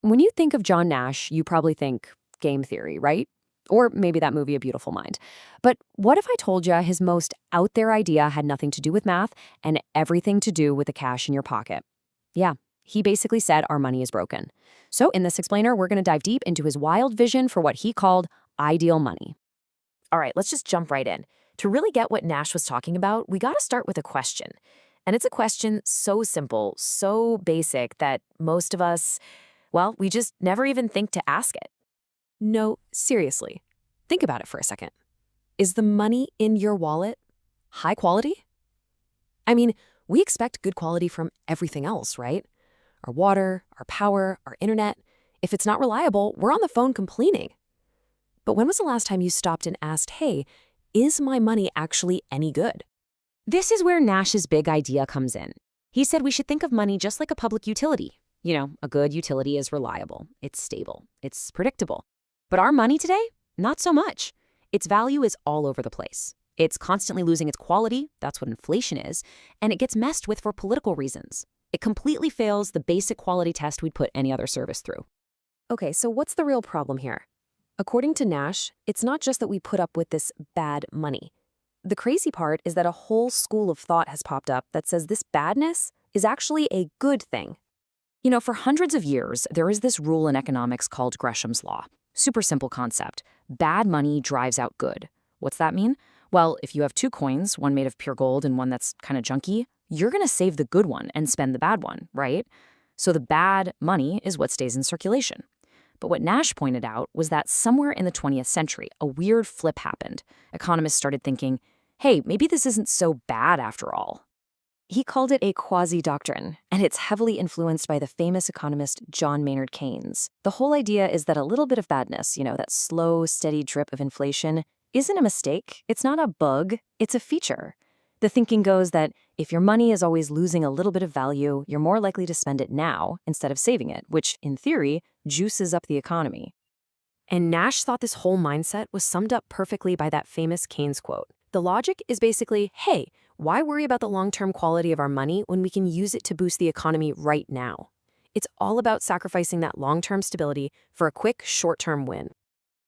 When you think of John Nash, you probably think game theory, right? Or maybe that movie, A Beautiful Mind. But what if I told you his most out there idea had nothing to do with math and everything to do with the cash in your pocket? Yeah, he basically said our money is broken. So in this explainer, we're going to dive deep into his wild vision for what he called ideal money. All right, let's just jump right in. To really get what Nash was talking about, we got to start with a question. And it's a question so simple, so basic that most of us, well, we just never even think to ask it. No, seriously. Think about it for a second. Is the money in your wallet high quality? I mean, we expect good quality from everything else, right? Our water, our power, our internet. If it's not reliable, we're on the phone complaining. But when was the last time you stopped and asked, hey, is my money actually any good? This is where Nash's big idea comes in. He said we should think of money just like a public utility. You know, a good utility is reliable, it's stable, it's predictable. But our money today? Not so much. Its value is all over the place. It's constantly losing its quality, that's what inflation is, and it gets messed with for political reasons. It completely fails the basic quality test we'd put any other service through. Okay, so what's the real problem here? According to Nash, it's not just that we put up with this bad money. The crazy part is that a whole school of thought has popped up that says this badness is actually a good thing. You know, for hundreds of years, there is this rule in economics called Gresham's law. Super simple concept. Bad money drives out good. What's that mean? Well, if you have two coins, one made of pure gold and one that's kind of junky, you're going to save the good one and spend the bad one, right? So the bad money is what stays in circulation. But what Nash pointed out was that somewhere in the 20th century, a weird flip happened. Economists started thinking, hey, maybe this isn't so bad after all. He called it a quasi-doctrine, and it's heavily influenced by the famous economist John Maynard Keynes. The whole idea is that a little bit of badness, that slow, steady drip of inflation, isn't a mistake. It's not a bug. It's a feature. The thinking goes that if your money is always losing a little bit of value, you're more likely to spend it now instead of saving it, which, in theory, juices up the economy. And Nash thought this whole mindset was summed up perfectly by that famous Keynes quote. The logic is basically, hey, why worry about the long-term quality of our money when we can use it to boost the economy right now? It's all about sacrificing that long-term stability for a quick, short-term win.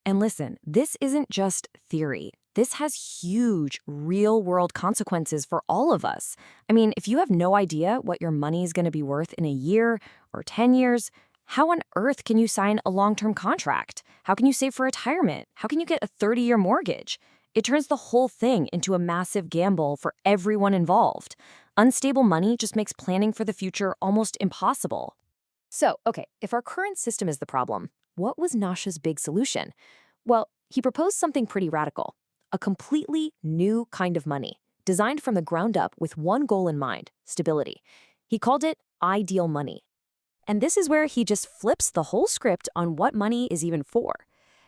And listen, this isn't just theory. This has huge, real-world consequences for all of us. I mean, if you have no idea what your money is going to be worth in a year or 10 years, how on earth can you sign a long-term contract? How can you save for retirement? How can you get a 30-year mortgage? It turns the whole thing into a massive gamble for everyone involved. Unstable money just makes planning for the future almost impossible. So, okay, if our current system is the problem, what was Nash's big solution? Well, he proposed something pretty radical. A completely new kind of money, designed from the ground up with one goal in mind, stability. He called it ideal money. And this is where he just flips the whole script on what money is even for.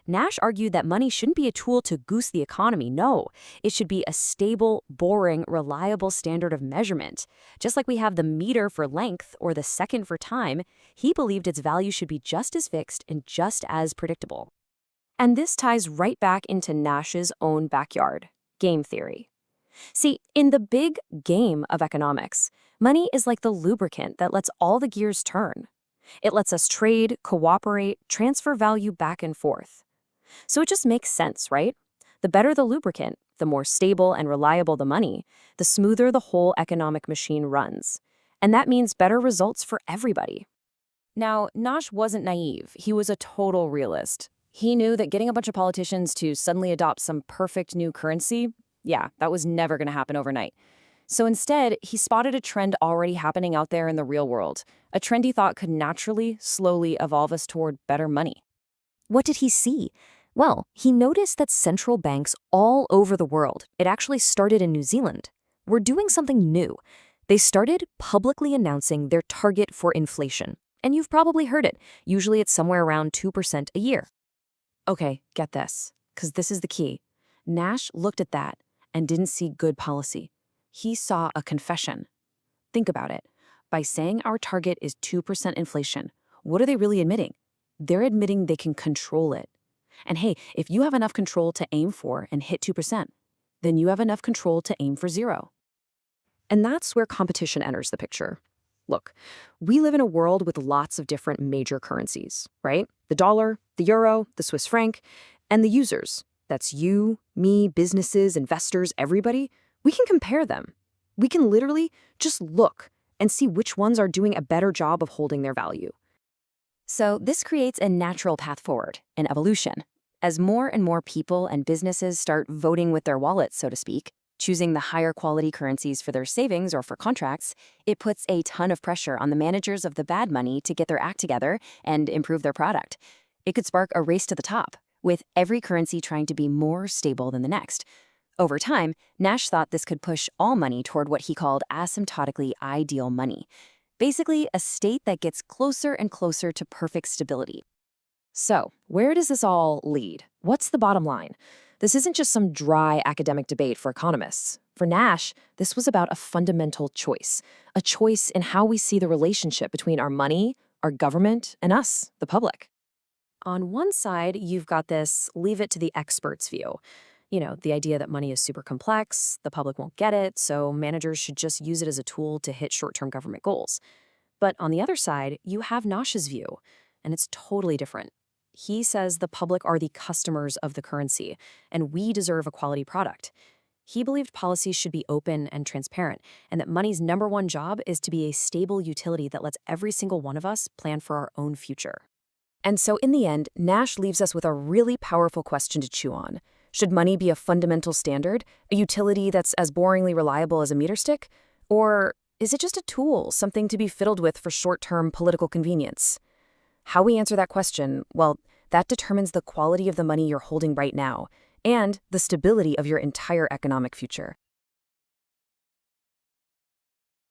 Nash argued that money shouldn't be a tool to goose the economy. No, it should be a stable, boring, reliable standard of measurement. Just like we have the meter for length or the second for time, he believed its value should be just as fixed and just as predictable. And this ties right back into Nash's own backyard, game theory. See, in the big game of economics, money is like the lubricant that lets all the gears turn. It lets us trade, cooperate, transfer value back and forth. So it just makes sense, right? The better the lubricant, the more stable and reliable the money, the smoother the whole economic machine runs. And that means better results for everybody. Now, Nash wasn't naive. He was a total realist. He knew that getting a bunch of politicians to suddenly adopt some perfect new currency, yeah, that was never going to happen overnight. So instead, he spotted a trend already happening out there in the real world, a trend he thought could naturally, slowly evolve us toward better money. What did he see? Well, he noticed that central banks all over the world, it actually started in New Zealand, were doing something new. They started publicly announcing their target for inflation. And you've probably heard it. Usually it's somewhere around 2% a year. Okay, get this, because this is the key. Nash looked at that and didn't see good policy. He saw a confession. Think about it. By saying our target is 2% inflation, what are they really admitting? They're admitting they can control it. And hey, if you have enough control to aim for and hit 2%, then you have enough control to aim for 0. And that's where competition enters the picture. Look, we live in a world with lots of different major currencies, right? The dollar, the euro, the Swiss franc, and the users. That's you, me, businesses, investors, everybody. We can compare them. We can literally just look and see which ones are doing a better job of holding their value. So this creates a natural path forward, an evolution. As more and more people and businesses start voting with their wallets, so to speak, choosing the higher quality currencies for their savings or for contracts, it puts a ton of pressure on the managers of the bad money to get their act together and improve their product. It could spark a race to the top, with every currency trying to be more stable than the next. Over time, Nash thought this could push all money toward what he called asymptotically ideal money, basically a state that gets closer and closer to perfect stability. So, where does this all lead? What's the bottom line? This isn't just some dry academic debate for economists. For Nash, this was about a fundamental choice, a choice in how we see the relationship between our money, our government, and us, the public. On one side, you've got this leave it to the experts view. The idea that money is super complex, the public won't get it, so managers should just use it as a tool to hit short-term government goals. But on the other side, you have Nash's view, and it's totally different. He says the public are the customers of the currency, and we deserve a quality product. He believed policies should be open and transparent, and that money's number one job is to be a stable utility that lets every single one of us plan for our own future. And so in the end, Nash leaves us with a really powerful question to chew on. Should money be a fundamental standard, a utility that's as boringly reliable as a meter stick? Or is it just a tool, something to be fiddled with for short-term political convenience? How we answer that question, well, that determines the quality of the money you're holding right now and the stability of your entire economic future.